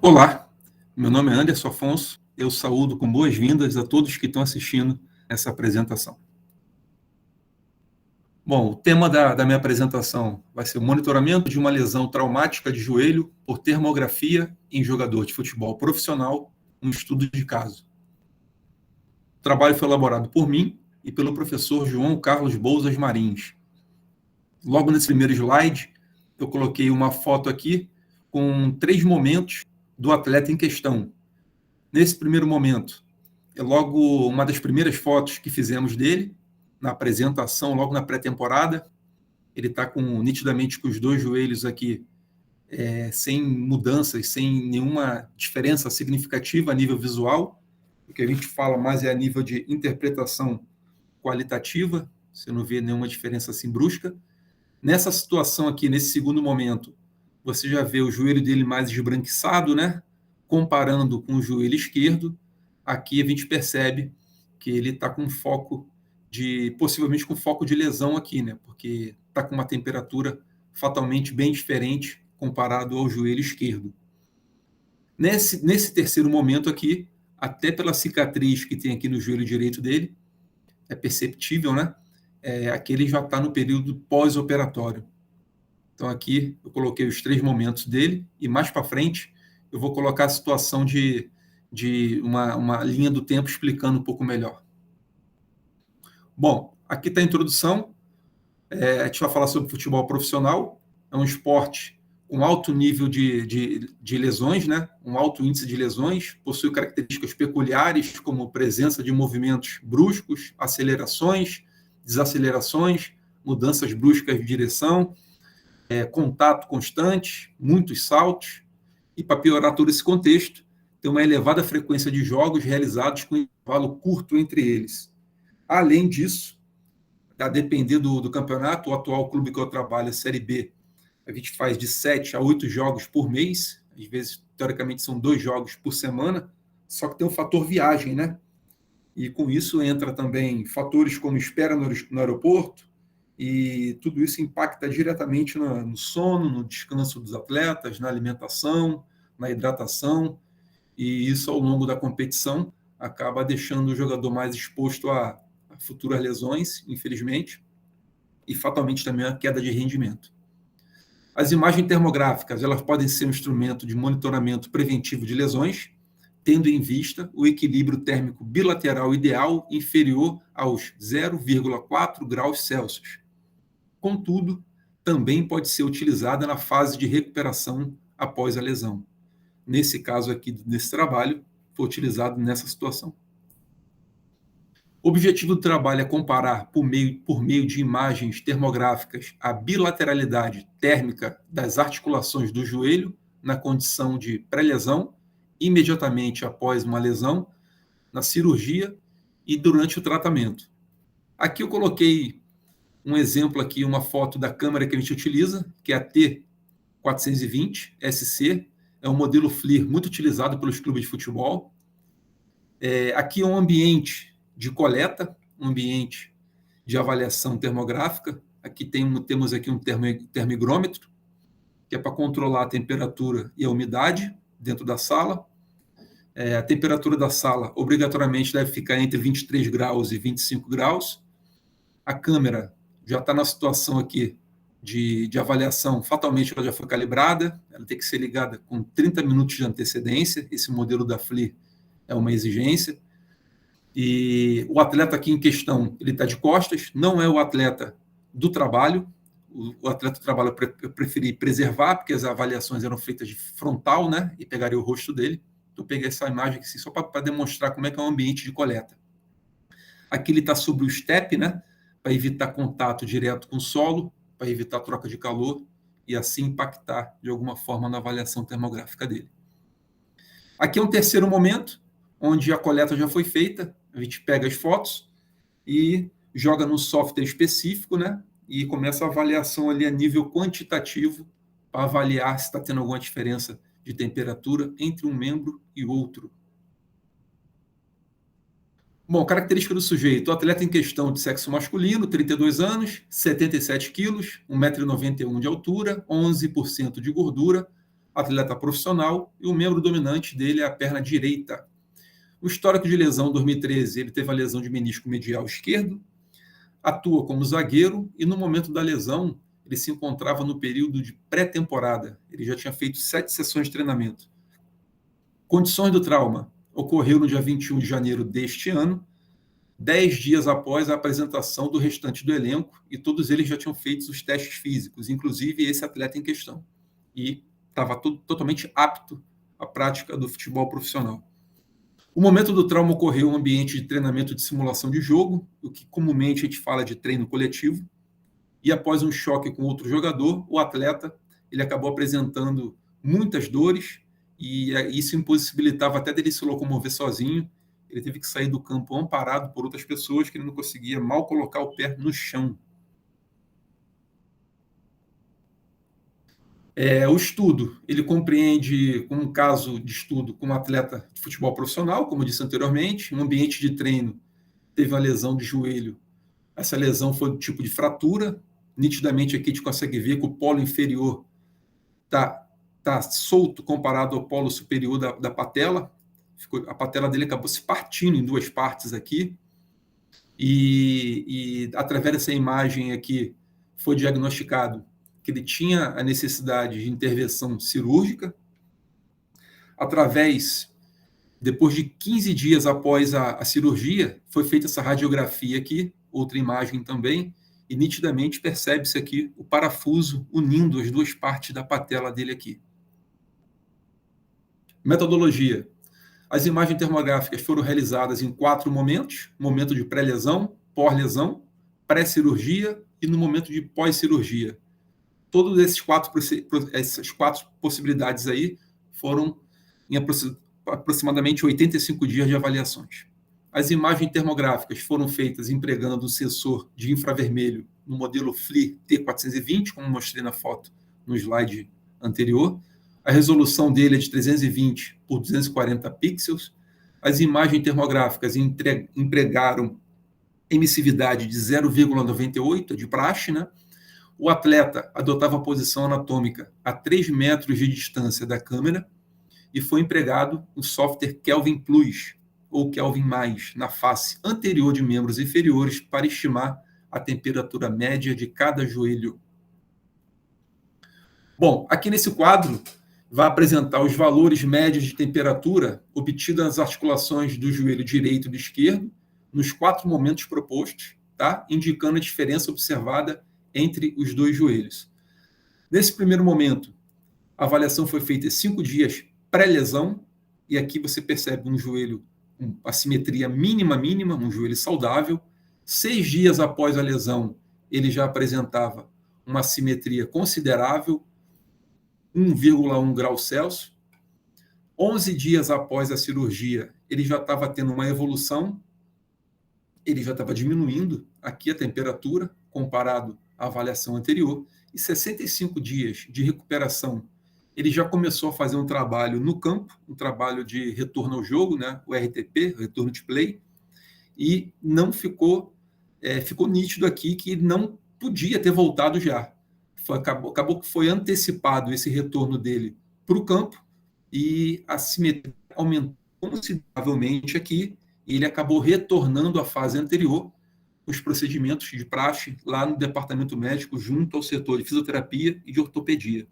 Olá, meu nome é Anderson Afonso, eu saúdo com boas-vindas a todos que estão assistindo essa apresentação. Bom, o tema da minha apresentação vai ser o monitoramento de uma lesão traumática de joelho por termografia em jogador de futebol profissional, um estudo de caso. O trabalho foi elaborado por mim e pelo professor João Carlos Bouzas Marins. Logo nesse primeiro slide, eu coloquei uma foto aqui com 3 momentos do atleta em questão. Nesse primeiro momento, é logo uma das primeiras fotos que fizemos dele, na apresentação, logo na pré-temporada. Ele está nitidamente com os 2 joelhos aqui, sem mudanças, sem nenhuma diferença significativa a nível visual. O que a gente fala mais é a nível de interpretação qualitativa, você não vê nenhuma diferença assim brusca. Nessa situação aqui, nesse segundo momento, você já vê o joelho dele mais esbranquiçado, né? Comparando com o joelho esquerdo, aqui a gente percebe que ele está com possivelmente com foco de lesão aqui, né? Porque está com uma temperatura fatalmente bem diferente comparado ao joelho esquerdo. Nesse terceiro momento aqui, até pela cicatriz que tem aqui no joelho direito dele, é perceptível, né? Aqui ele já está no período pós-operatório. Então aqui eu coloquei os 3 momentos dele e mais para frente eu vou colocar a situação de uma linha do tempo explicando um pouco melhor. Bom, aqui está a introdução. A gente vai falar sobre futebol profissional. É um esporte com alto nível de lesões, né? Um alto índice de lesões, possui características peculiares, como presença de movimentos bruscos, acelerações, desacelerações, mudanças bruscas de direção, contato constante, muitos saltos. E para piorar todo esse contexto, tem uma elevada frequência de jogos realizados com intervalo curto entre eles. Além disso, a depender do campeonato, o atual clube que eu trabalho, a Série B, a gente faz de 7 a 8 jogos por mês, às vezes, teoricamente, são 2 jogos por semana, só que tem um fator viagem, né? E com isso entra também fatores como espera no aeroporto, e tudo isso impacta diretamente no sono, no descanso dos atletas, na alimentação, na hidratação, e isso ao longo da competição acaba deixando o jogador mais exposto a futuras lesões, infelizmente, e fatalmente também a queda de rendimento. As imagens termográficas, elas podem ser um instrumento de monitoramento preventivo de lesões, tendo em vista o equilíbrio térmico bilateral ideal inferior aos 0,4 graus Celsius. Contudo, também pode ser utilizada na fase de recuperação após a lesão. Nesse caso aqui, nesse trabalho, foi utilizado nessa situação. O objetivo do trabalho é comparar, por meio de imagens termográficas, a bilateralidade térmica das articulações do joelho na condição de pré-lesão, imediatamente após uma lesão, na cirurgia e durante o tratamento. Aqui eu coloquei um exemplo aqui, uma foto da câmera que a gente utiliza, que é a T420 SC, é um modelo FLIR muito utilizado pelos clubes de futebol. Aqui é um ambiente de coleta, um ambiente de avaliação termográfica. Aqui temos aqui um termigrômetro, que é para controlar a temperatura e a umidade dentro da sala. A temperatura da sala obrigatoriamente deve ficar entre 23 graus e 25 graus. A câmera já está na situação aqui de avaliação, fatalmente ela já foi calibrada, ela tem que ser ligada com 30 minutos de antecedência, esse modelo da FLIR é uma exigência. E o atleta aqui em questão, ele está de costas, não é o atleta do trabalho. O atleta do trabalho eu preferi preservar, porque as avaliações eram feitas de frontal, né? E pegaria o rosto dele. Então, eu peguei essa imagem aqui só para demonstrar como é que é o ambiente de coleta. Aqui ele está sobre o step, né? Para evitar contato direto com o solo, para evitar troca de calor e assim impactar de alguma forma na avaliação termográfica dele. Aqui é um terceiro momento, onde a coleta já foi feita. A gente pega as fotos e joga num software específico, né? E começa a avaliação ali a nível quantitativo para avaliar se está tendo alguma diferença de temperatura entre um membro e outro. Bom, característica do sujeito. O atleta em questão de sexo masculino, 32 anos, 77 quilos, 1,91 m de altura, 11% de gordura, atleta profissional, e o membro dominante dele é a perna direita. O histórico de lesão, em 2013, ele teve a lesão de menisco medial esquerdo, atua como zagueiro, e no momento da lesão, ele se encontrava no período de pré-temporada. Ele já tinha feito 7 sessões de treinamento. Condições do trauma. Ocorreu no dia 21 de janeiro deste ano, 10 dias após a apresentação do restante do elenco, e todos eles já tinham feito os testes físicos, inclusive esse atleta em questão. E estava totalmente apto à prática do futebol profissional. O momento do trauma ocorreu em um ambiente de treinamento de simulação de jogo, o que comumente a gente fala de treino coletivo, e após um choque com outro jogador, o atleta ele acabou apresentando muitas dores, e isso impossibilitava até dele se locomover sozinho. Ele teve que sair do campo amparado por outras pessoas, que ele não conseguia mal colocar o pé no chão. O estudo, ele compreende um caso de estudo com um atleta de futebol profissional, como eu disse anteriormente, um ambiente de treino, teve uma lesão de joelho. Essa lesão foi do tipo de fratura. Nitidamente aqui a gente consegue ver que o polo inferior tá solto comparado ao polo superior da patela. A patela dele acabou se partindo em 2 partes aqui. E através dessa imagem aqui foi diagnosticado que ele tinha a necessidade de intervenção cirúrgica. Depois de 15 dias após a cirurgia, foi feita essa radiografia aqui, outra imagem também, e nitidamente percebe-se aqui o parafuso unindo as 2 partes da patela dele aqui. Metodologia. As imagens termográficas foram realizadas em 4 momentos: momento de pré-lesão, pós-lesão, pré-cirurgia e no momento de pós-cirurgia. Todas essas 4 possibilidades aí foram em aproximadamente 85 dias de avaliações. As imagens termográficas foram feitas empregando um sensor de infravermelho no modelo FLIR T420, como mostrei na foto no slide anterior. A resolução dele é de 320 por 240 pixels. As imagens termográficas empregaram emissividade de 0,98, de praxe, né? O atleta adotava a posição anatômica a 3 metros de distância da câmera e foi empregado o software Kelvin Plus, ou Kelvin+, na face anterior de membros inferiores para estimar a temperatura média de cada joelho. Bom, aqui nesse quadro vai apresentar os valores médios de temperatura obtidos nas articulações do joelho direito e do esquerdo, nos 4 momentos propostos, tá? Indicando a diferença observada entre os 2 joelhos. Nesse primeiro momento, a avaliação foi feita em 5 dias pré-lesão, e aqui você percebe um joelho com assimetria mínima, um joelho saudável. 6 dias após a lesão, ele já apresentava uma assimetria considerável, 1,1 graus Celsius. 11 dias após a cirurgia, ele já estava tendo uma evolução, ele já estava diminuindo aqui a temperatura, comparado à avaliação anterior, e 65 dias de recuperação, ele já começou a fazer um trabalho no campo, um trabalho de retorno ao jogo, né, o RTP, retorno de play, e não ficou nítido aqui que não podia ter voltado já. Acabou que foi antecipado esse retorno dele para o campo, e a simetria aumentou consideravelmente aqui, e ele acabou retornando à fase anterior, os procedimentos de praxe lá no departamento médico, junto ao setor de fisioterapia e de ortopedia.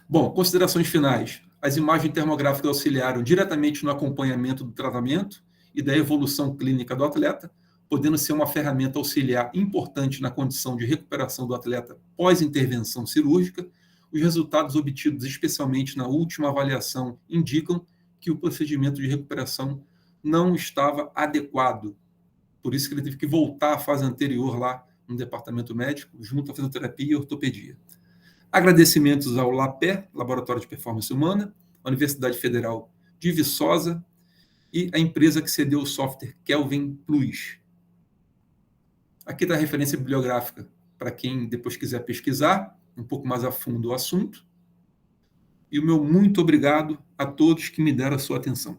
Bom, considerações finais. As imagens termográficas auxiliaram diretamente no acompanhamento do tratamento e da evolução clínica do atleta, podendo ser uma ferramenta auxiliar importante na condição de recuperação do atleta pós-intervenção cirúrgica. Os resultados obtidos, especialmente na última avaliação, indicam que o procedimento de recuperação não estava adequado. Por isso que ele teve que voltar à fase anterior lá no departamento médico, junto à fisioterapia e ortopedia. Agradecimentos ao LAPE, Laboratório de Performance Humana, à Universidade Federal de Viçosa e à empresa que cedeu o software Kelvin Plus. Aqui está a referência bibliográfica para quem depois quiser pesquisar um pouco mais a fundo o assunto. E o meu muito obrigado a todos que me deram a sua atenção.